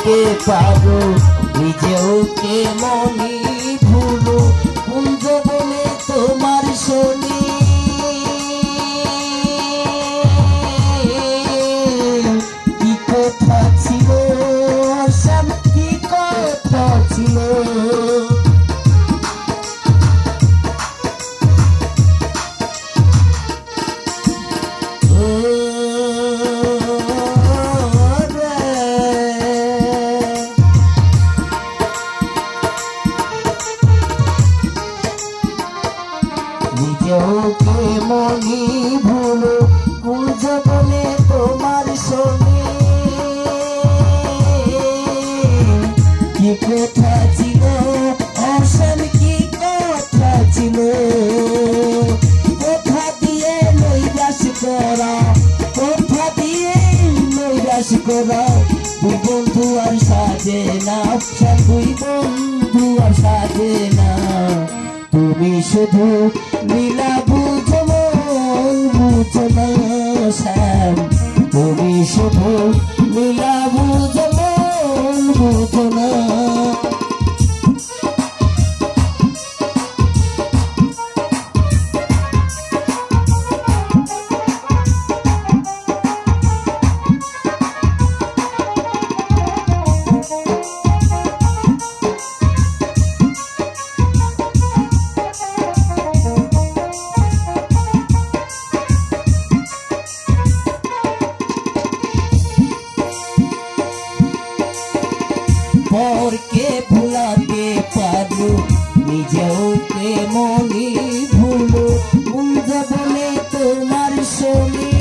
ভুলতে পারো নিজেও কেমনি ভুলো কুঞ্জ বলে তোমার শনি কি কথা ছিল শ্যাম কি কথা ছিল নিজেও কেমনি ভুলো কুঞ্জ বলে তোমার শনি কি কথা ছিল অসম কি কথা ছিল কথা দিয়ে নৈরাশ করা কথা দিয়ে নৈরাশ করা দুই বন্ধু আর সাজে না দুই বন্ধু আর সাজে না তুমি শুধু লীলা বুঝো মন বুঝো না শ্যাম তুমি শুধু লীলা বুঝো মন বুঝো না পরকে ভুলাতে পারো নিজেও কেমনি ভুলো কুঞ্জ বলে তোমার শনি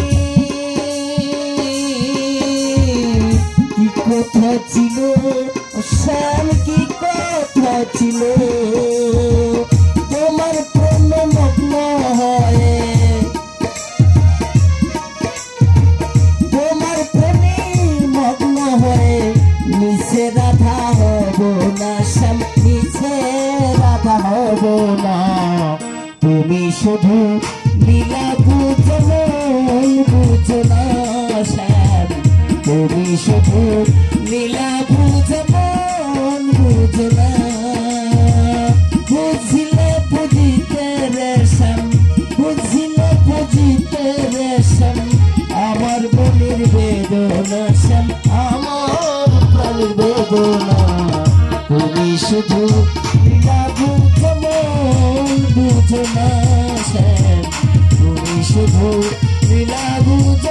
কি কথা ছিল শ্যাম কি কথা ছিল তোমার প্রেম মগ্ন হয় তোমার প্রেমে মগ্ন হয়ে মিছে রাধা হব না শ্যাম মিছে রাধা হব না তুমি শুধু লীলা বুঝো বুঝো না শ্যাম তুমি শুধু লীলা বুঝো বুঝো না বুঝিলে বুঝিতে রে শ্যাম বুঝিলে বুঝিতে রে শ্যাম আমার মনের বেদনা শ্যাম আমার প্রাণের বেদনা তুমি শুধু লীলা বুঝো বুঝো না শ্যাম তুমি শুধু লীলা বুঝো